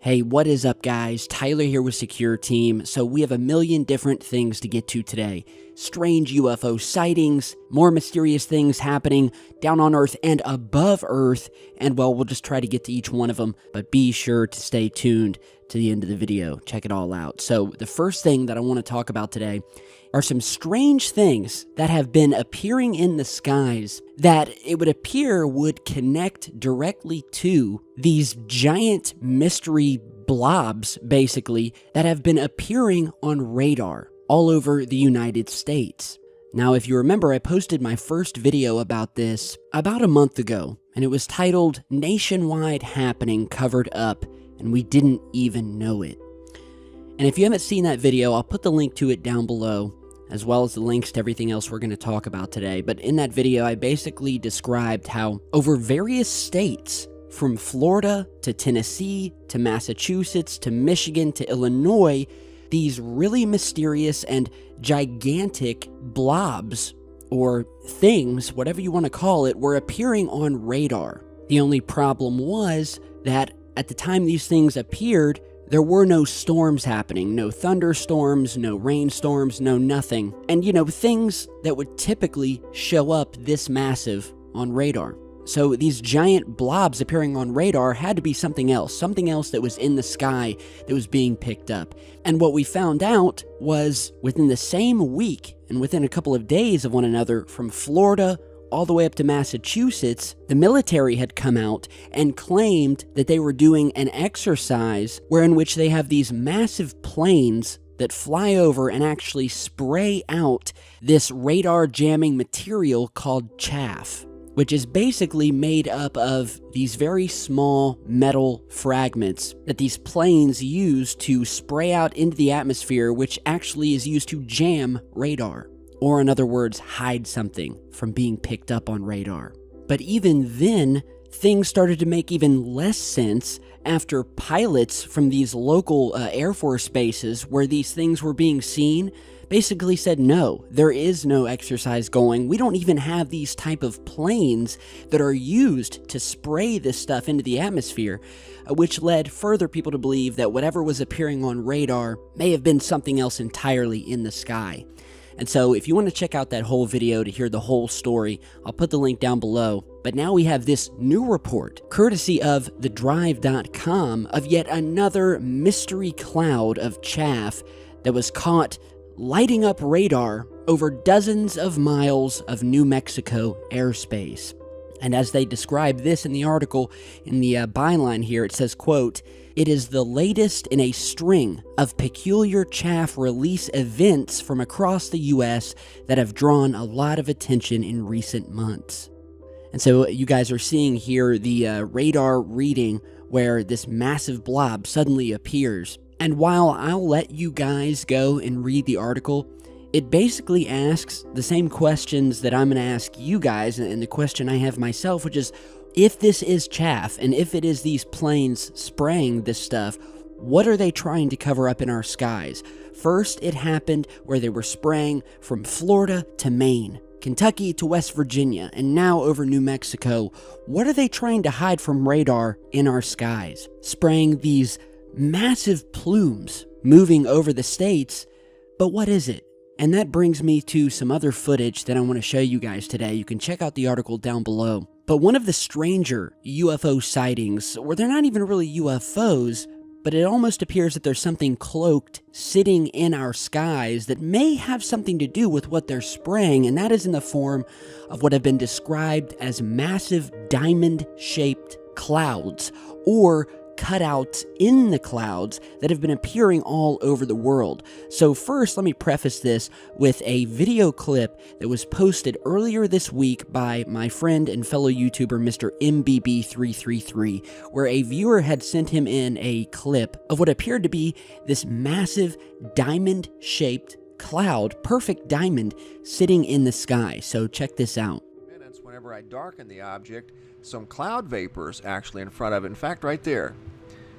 Hey, what is up, guys? Tyler here with Secure Team. So we have a million different things to get to today. Strange UFO sightings, more mysterious things happening down on Earth and above Earth, and well, we'll just try to get to each one of them, but be sure to stay tuned to the end of the video. Check it all out. So the first thing that I want to talk about today are some strange things that have been appearing in the skies that it would appear would connect directly to these giant mystery blobs, basically, that have been appearing on radar all over the United States. Now, if you remember, I posted my first video about this about a month ago, and it was titled Nationwide Happening Covered Up, and we didn't even know it. And if you haven't seen that video, I'll put the link to it down below, as well as the links to everything else we're going to talk about today. But in that video, I basically described how over various states, from Florida to Tennessee to Massachusetts to Michigan to Illinois, these really mysterious and gigantic blobs, or things, whatever you want to call it, were appearing on radar. The only problem was that at the time these things appeared, there were no storms happening, no thunderstorms, no rainstorms, no nothing. And things that would typically show up this massive on radar. So these giant blobs appearing on radar had to be something else that was in the sky that was being picked up. And what we found out was within the same week and within a couple of days of one another, from Florida all the way up to Massachusetts, the military had come out and claimed that they were doing an exercise in which they have these massive planes that fly over and actually spray out this radar jamming material called chaff, which is basically made up of these very small metal fragments that these planes use to spray out into the atmosphere, which actually is used to jam radar. Or in other words, hide something from being picked up on radar. But even then, things started to make even less sense after pilots from these local Air Force bases where these things were being seen basically said, no, there is no exercise going. We don't even have these type of planes that are used to spray this stuff into the atmosphere, which led further people to believe that whatever was appearing on radar may have been something else entirely in the sky. And so if you want to check out that whole video to hear the whole story, I'll put the link down below. But now we have this new report, courtesy of thedrive.com, of yet another mystery cloud of chaff that was caught lighting up radar over dozens of miles of New Mexico airspace. And as they describe this in the article, in the byline here, it says, quote, "It is the latest in a string of peculiar chaff release events from across the U.S. that have drawn a lot of attention in recent months." And so you guys are seeing here the radar reading where this massive blob suddenly appears. And while I'll let you guys go and read the article, it basically asks the same questions that I'm going to ask you guys, and the question I have myself, which is, if this is chaff, and if it is these planes spraying this stuff, what are they trying to cover up in our skies? First, it happened where they were spraying from Florida to Maine, Kentucky to West Virginia, and now over New Mexico. What are they trying to hide from radar in our skies? Spraying these massive plumes moving over the states, but what is it? And that brings me to some other footage that I want to show you guys today. You can check out the article down below. But one of the stranger UFO sightings, where they're not even really UFOs, but it almost appears that there's something cloaked sitting in our skies that may have something to do with what they're spraying, and that is in the form of what have been described as massive diamond-shaped clouds, or cutouts in the clouds that have been appearing all over the world. So first, let me preface this with a video clip that was posted earlier this week by my friend and fellow YouTuber Mr. MBB333, where a viewer had sent him in a clip of what appeared to be this massive diamond-shaped cloud, perfect diamond, sitting in the sky. So check this out. Whenever I darken the object, some cloud vapors actually in front of it. In fact, right there.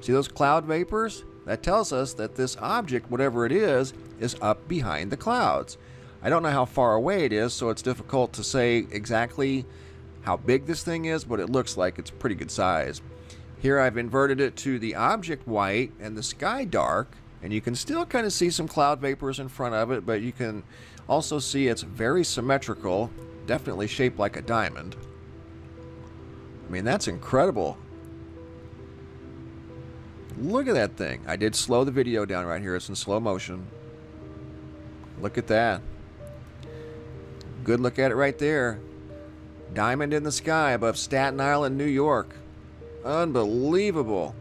See those cloud vapors? That tells us that this object, whatever it is up behind the clouds. I don't know how far away it is, so it's difficult to say exactly how big this thing is, but it looks like it's pretty good size. Here I've inverted it to the object white and the sky dark, and you can still kind of see some cloud vapors in front of it, but you can also see it's very symmetrical, definitely shaped like a diamond. I mean, that's incredible. Look at that thing. I did slow the video down right here. It's in slow motion. Look at that. Good look at it right there. Diamond in the sky above Staten Island, New York. Unbelievable.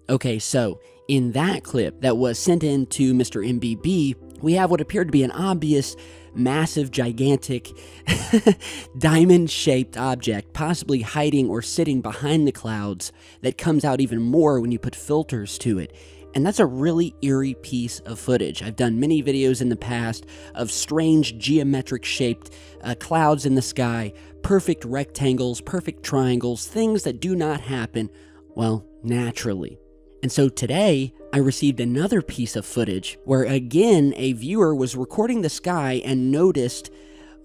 Okay, so in that clip that was sent in to Mr. MBB, we have what appeared to be an obvious, massive, gigantic, diamond-shaped object, possibly hiding or sitting behind the clouds, that comes out even more when you put filters to it. And that's a really eerie piece of footage. I've done many videos in the past of strange geometric-shaped clouds in the sky, perfect rectangles, perfect triangles, things that do not happen, well, naturally. And so today, I received another piece of footage where, again, a viewer was recording the sky and noticed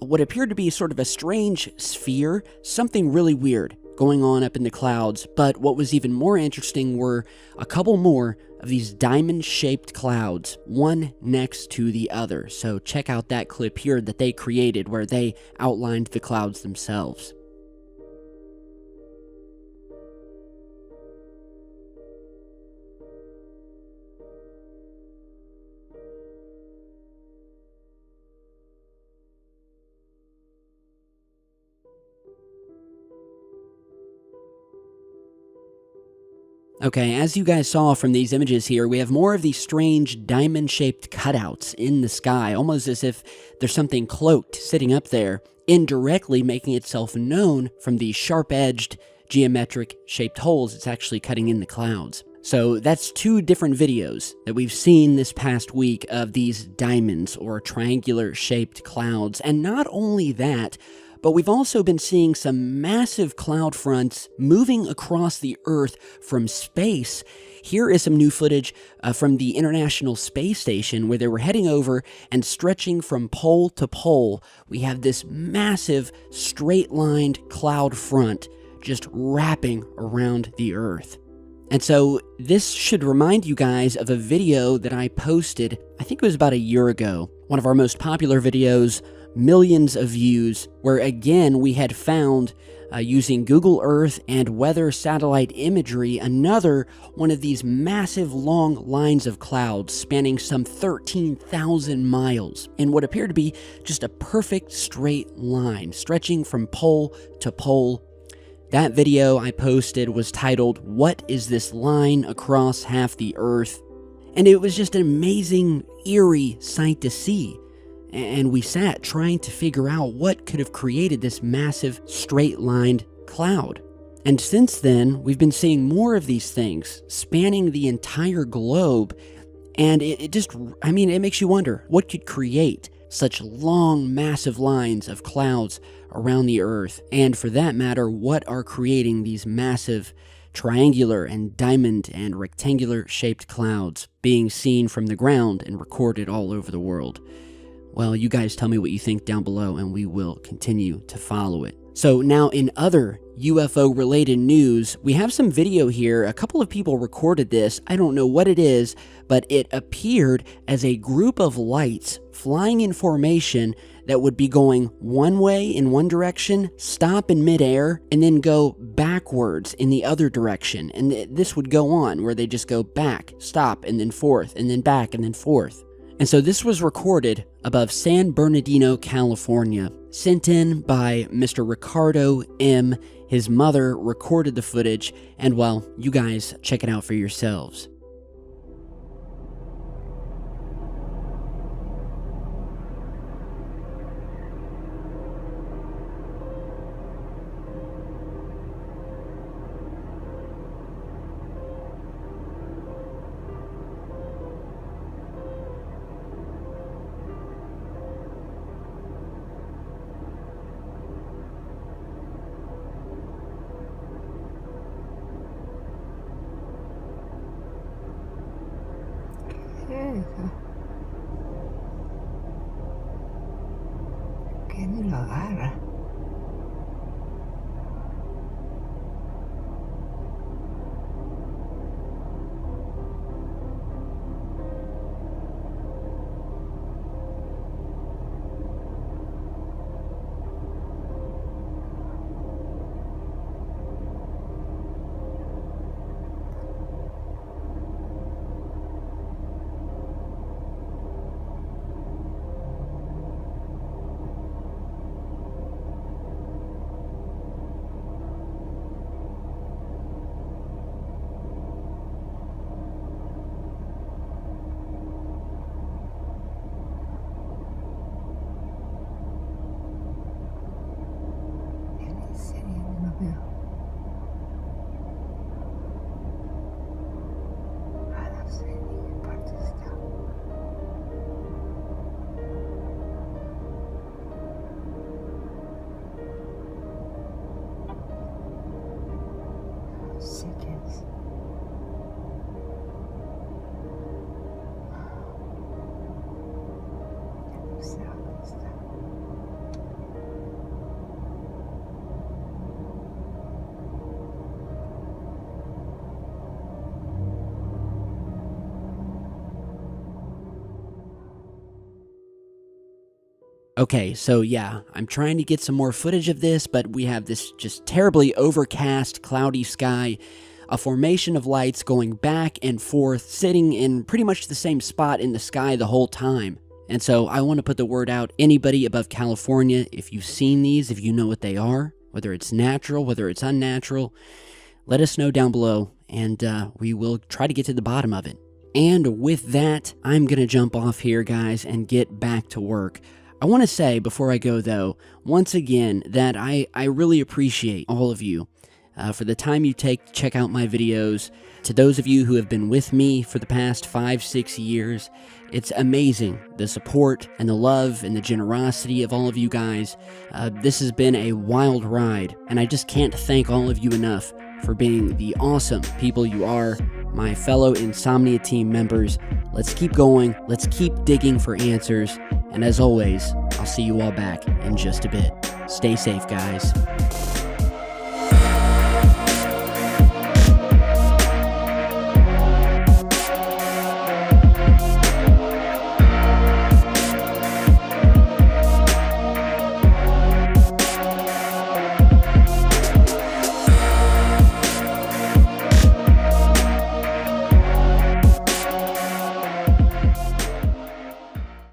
what appeared to be sort of a strange sphere, something really weird going on up in the clouds. But what was even more interesting were a couple more of these diamond-shaped clouds, one next to the other. So check out that clip here that they created where they outlined the clouds themselves. Okay, as you guys saw from these images here, we have more of these strange diamond-shaped cutouts in the sky, almost as if there's something cloaked sitting up there, indirectly making itself known from the sharp-edged, geometric-shaped holes it's actually cutting in the clouds. So that's two different videos that we've seen this past week of these diamonds or triangular-shaped clouds, and not only that, but we've also been seeing some massive cloud fronts moving across the Earth from space. Here is some new footage from the International Space Station where they were heading over and stretching from pole to pole. We have this massive straight-lined cloud front just wrapping around the Earth. And so this should remind you guys of a video that I posted, I think it was about a year ago, one of our most popular videos, millions of views, where again we had found, using Google Earth and weather satellite imagery, another one of these massive long lines of clouds spanning some 13,000 miles in what appeared to be just a perfect straight line stretching from pole to pole. That video I posted was titled, "What is this line across half the Earth?" And it was just an amazing, eerie sight to see. And we sat trying to figure out what could have created this massive straight-lined cloud. And since then, we've been seeing more of these things spanning the entire globe, and it makes you wonder what could create such long, massive lines of clouds around the Earth, and for that matter, what are creating these massive triangular and diamond and rectangular shaped clouds being seen from the ground and recorded all over the world. Well, you guys tell me what you think down below, and we will continue to follow it. So now in other UFO-related news, we have some video here. A couple of people recorded this. I don't know what it is, but it appeared as a group of lights flying in formation that would be going one way in one direction, stop in midair, and then go backwards in the other direction. And this would go on, where they just go back, stop, and then forth, and then back, and then forth. And so this was recorded above San Bernardino, California, sent in by Mr. Ricardo M. His mother recorded the footage, and well, you guys check it out for yourselves. Okay, so yeah, I'm trying to get some more footage of this, but we have this just terribly overcast, cloudy sky, a formation of lights going back and forth, sitting in pretty much the same spot in the sky the whole time. And so I want to put the word out, anybody above California, if you've seen these, if you know what they are, whether it's natural, whether it's unnatural, let us know down below, and we will try to get to the bottom of it. And with that, I'm going to jump off here, guys, and get back to work. I want to say, before I go, though, once again, that I really appreciate all of you for the time you take to check out my videos. To those of you who have been with me for the past 5-6 years, it's amazing, the support and the love and the generosity of all of you guys. This has been a wild ride, and I just can't thank all of you enough for being the awesome people you are, my fellow Insomnia team members. Let's keep going, let's keep digging for answers, and as always, I'll see you all back in just a bit. Stay safe, guys.